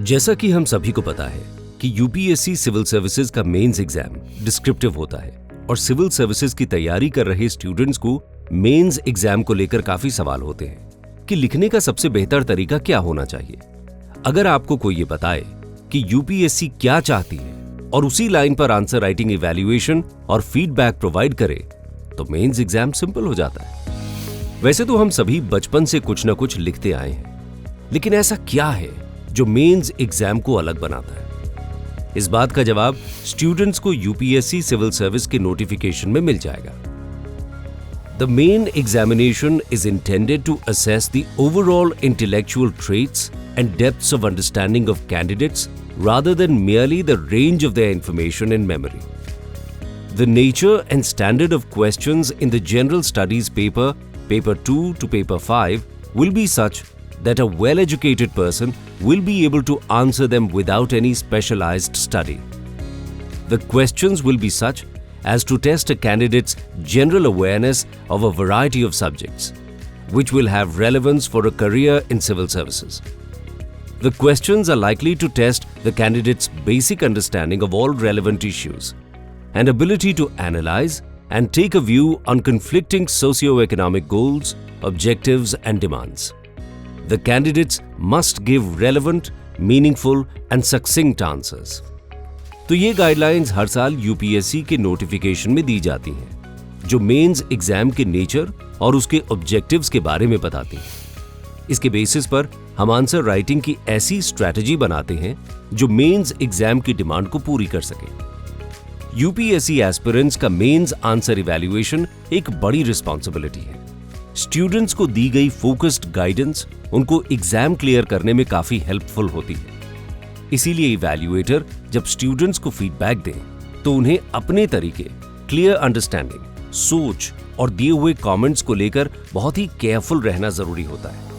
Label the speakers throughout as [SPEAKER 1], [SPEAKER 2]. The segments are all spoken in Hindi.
[SPEAKER 1] जैसा कि हम सभी को पता है कि यूपीएससी सिविल सर्विसेज का मेंस एग्जाम डिस्क्रिप्टिव होता है और सिविल सर्विसेज की तैयारी कर रहे स्टूडेंट्स को मेंस एग्जाम को लेकर काफी सवाल होते हैं कि लिखने का सबसे बेहतर तरीका क्या होना चाहिए। अगर आपको कोई ये बताए कि यूपीएससी क्या चाहती है और उसी लाइन पर आंसर राइटिंग इवैल्यूएशन और फीडबैक प्रोवाइड करे तो मेंस एग्जाम सिंपल हो जाता है। वैसे तो हम सभी बचपन से कुछ न कुछ लिखते आए हैं, लेकिन ऐसा क्या है जो मेंस एग्जाम को अलग बनाता है? इस बात का जवाब स्टूडेंट्स को यूपीएससी सिविल सर्विस के नोटिफिकेशन में मिल जाएगा। The main examination is intended to assess the overall intellectual traits and depths of understanding of candidates rather than merely the range of their information and memory. The nature and standard of questions in the General Studies paper 2 to paper 5 will be such that a well-educated person will be able to answer them without any specialized study. The questions will be such as to test a candidate's general awareness of a variety of subjects, which will have relevance for a career in civil services. The questions are likely to test the candidate's basic understanding of all relevant issues and ability to analyze and take a view on conflicting socio-economic goals, objectives and demands. The candidates must give relevant, meaningful and succinct answers. तो ये गाइडलाइंस हर साल यूपीएससी के नोटिफिकेशन में दी जाती हैं, जो मेंस एग्जाम के नेचर और उसके ऑब्जेक्टिव्स के बारे में बताती हैं। इसके बेसिस पर हम आंसर राइटिंग की ऐसी स्ट्रैटेजी बनाते हैं जो मेंस एग्जाम की डिमांड को पूरी कर सके। यूपीएससी एस्पिरेंट्स का मेंस आंसर इवैल्यूएशन एक बड़ी रिस्पॉन्सिबिलिटी है। स्टूडेंट्स को दी गई फोकस्ड गाइडेंस उनको एग्जाम क्लियर करने में काफी हेल्पफुल होती है। इसीलिए इवैल्यूएटर जब स्टूडेंट्स को फीडबैक दें तो उन्हें अपने तरीके, क्लियर अंडरस्टैंडिंग, सोच और दिए हुए कमेंट्स को लेकर बहुत ही केयरफुल रहना जरूरी होता है।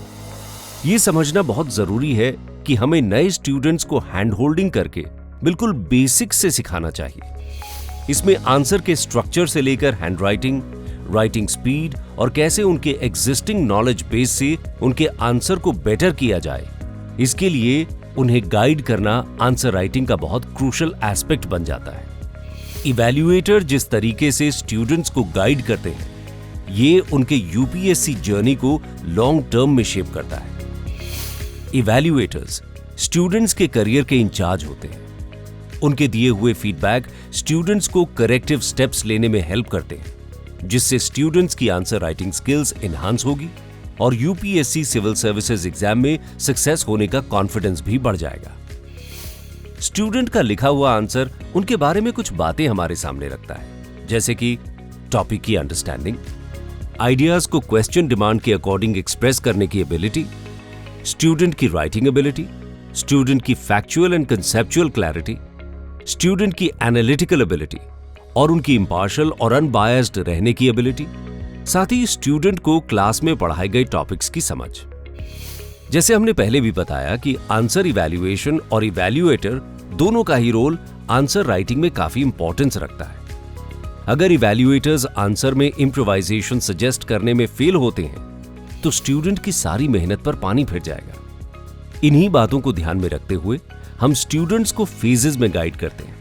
[SPEAKER 1] ये समझना बहुत जरूरी है कि हमें नए स्टूडेंट्स को हैंड होल्डिंग करके बिल्कुल बेसिक से सिखाना चाहिए। इसमें आंसर के स्ट्रक्चर से लेकर हैंड राइटिंग, राइटिंग स्पीड और कैसे उनके एग्जिस्टिंग नॉलेज बेस से उनके आंसर को बेटर किया जाए, इसके लिए उन्हें गाइड करना आंसर राइटिंग का बहुत क्रूशियल एस्पेक्ट बन जाता है। इवैल्यूएटर जिस तरीके से स्टूडेंट्स को गाइड करते हैं, ये उनके यूपीएससी जर्नी को लॉन्ग टर्म में शेप करता है। इवैल्यूएटर्स स्टूडेंट्स के करियर के इंचार्ज होते हैं। उनके दिए हुए फीडबैक स्टूडेंट्स को करेक्टिव स्टेप्स लेने में हेल्प करते हैं, जिससे स्टूडेंट्स की आंसर राइटिंग स्किल्स एनहांस होगी और यूपीएससी सिविल सर्विसेज एग्जाम में सक्सेस होने का कॉन्फिडेंस भी बढ़ जाएगा। स्टूडेंट का लिखा हुआ आंसर उनके बारे में कुछ बातें हमारे सामने रखता है, जैसे कि टॉपिक की अंडरस्टैंडिंग, आइडियाज को क्वेश्चन डिमांड के अकॉर्डिंग एक्सप्रेस करने की एबिलिटी, स्टूडेंट की राइटिंग एबिलिटी, स्टूडेंट की factual and conceptual clarity, student की एनालिटिकल एबिलिटी और उनकी इंपार्शियल और अनबायस्ड रहने की एबिलिटी, साथ ही स्टूडेंट को क्लास में पढ़ाए गए टॉपिक्स की समझ। जैसे हमने पहले भी बताया कि आंसर इवैल्यूएशन और इवैल्यूएटर दोनों का ही रोल आंसर राइटिंग में काफी इंपॉर्टेंस रखता है। अगर इवैल्यूएटर्स आंसर में इम्प्रोवाइजेशन सजेस्ट करने में फेल होते हैं तो स्टूडेंट की सारी मेहनत पर पानी फिर जाएगा। इन्हीं बातों को ध्यान में रखते हुए हम स्टूडेंट्स को फेजेस में गाइड करते हैं।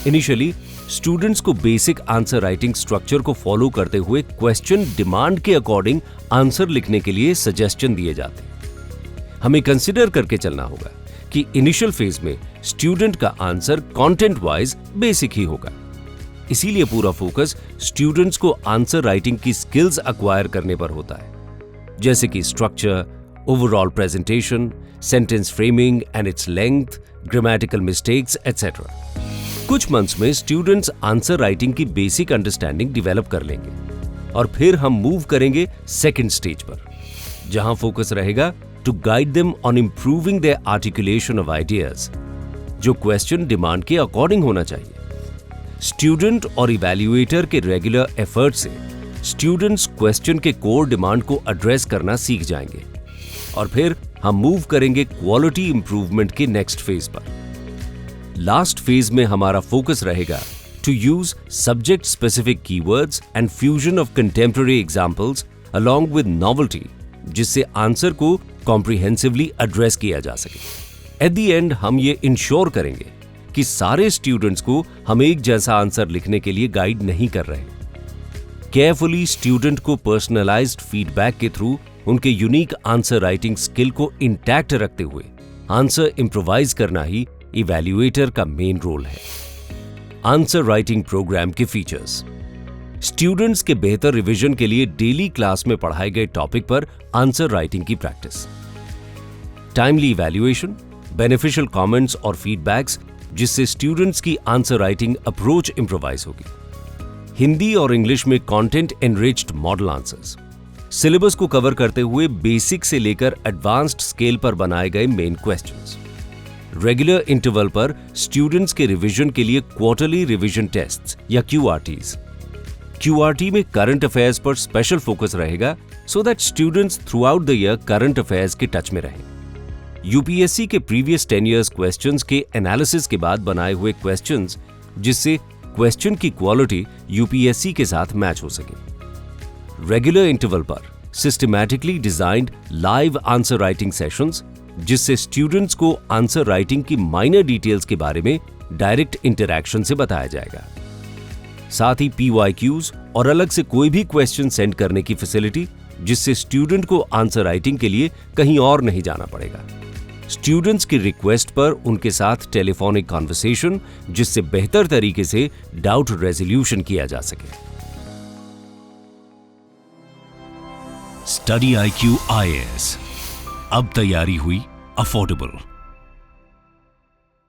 [SPEAKER 1] इनिशियली स्टूडेंट्स को बेसिक आंसर राइटिंग स्ट्रक्चर को फॉलो करते हुए क्वेश्चन डिमांड के अकॉर्डिंग आंसर लिखने के लिए सजेशन दिए जाते हैं। हमें कंसिडर करके चलना होगा कि इनिशियल फेज में स्टूडेंट का आंसर कंटेंट वाइज बेसिक ही होगा। इसीलिए पूरा फोकस स्टूडेंट्स को आंसर राइटिंग की स्किल्स अक्वायर करने पर होता है, जैसे कि structure, overall presentation, sentence framing and its length, grammatical mistakes etcetera. कुछ मंथ्स में स्टूडेंट्स आंसर राइटिंग की बेसिक अंडरस्टैंडिंग डेवलप कर लेंगे और फिर हम मूव करेंगे सेकंड स्टेज पर, जहां फोकस रहेगा to guide them on improving their articulation of ideas, जो क्वेश्चन डिमांड के अकॉर्डिंग होना चाहिए। स्टूडेंट और इवैल्यूएटर के रेगुलर एफर्ट से स्टूडेंट्स क्वेश्चन के कोर डिमांड को एड्रेस करना सीख जाएंगे और फिर हम मूव करेंगे क्वालिटी इंप्रूवमेंट के नेक्स्ट फेज पर। लास्ट फेज में हमारा फोकस रहेगा to use subject specific keywords and fusion of contemporary examples along with novelty, जिससे आंसर को कॉम्प्रिहेंसिवली एड्रेस किया जा सके। एट द एंड हम ये इंश्योर करेंगे कि सारे स्टूडेंट्स को हम एक जैसा आंसर लिखने के लिए गाइड नहीं कर रहे। केयरफुली स्टूडेंट को पर्सनलाइज्ड फीडबैक के थ्रू उनके यूनिक आंसर राइटिंग स्किल को इंटैक्ट रखते हुए आंसर इम्प्रोवाइज करना ही इवैल्यूएटर का मेन रोल है। आंसर राइटिंग प्रोग्राम के फीचर्स। स्टूडेंट्स के बेहतर रिवीजन के लिए डेली क्लास में पढ़ाए गए टॉपिक पर आंसर राइटिंग की practice. Timely evaluation, beneficial comments और फीडबैक्स जिससे स्टूडेंट्स की आंसर राइटिंग अप्रोच इम्प्रोवाइज होगी। हिंदी और इंग्लिश में content enriched model answers. Syllabus को कवर करते हुए बेसिक से लेकर एडवांस्ड स्केल पर बनाए गए मेन क्वेश्चंस। रेगुलर इंटरवल पर स्टूडेंट्स के रिवीजन के लिए क्वार्टरली रिवीजन टेस्ट्स या क्यूआरटीज। क्यूआरटी में करंट अफेयर्स पर स्पेशल फोकस रहेगा so that students through out the year current affairs के टच में रहें। यूपीएससी के प्रीवियस 10 इयर्स क्वेश्चंस के एनालिसिस के बाद बनाए हुए क्वेश्चंस जिससे क्वेश्चन की क्वालिटी यूपीएससी के साथ मैच हो सके। रेगुलर इंटरवल पर systematically designed live answer writing sessions जिससे स्टूडेंट्स को आंसर राइटिंग की माइनर डिटेल्स के बारे में डायरेक्ट इंटरैक्शन से बताया जाएगा। साथ ही पीवाईक्यूज और अलग से कोई भी क्वेश्चन सेंड करने की फैसिलिटी जिससे स्टूडेंट को आंसर राइटिंग के लिए कहीं और नहीं जाना पड़ेगा। स्टूडेंट्स की रिक्वेस्ट पर उनके साथ टेलीफोनिक कॉन्वर्सेशन जिससे बेहतर तरीके से डाउट रेजोल्यूशन किया जा सके। स्टडी IQ IAS, अब तैयारी हुई अफोर्डेबल।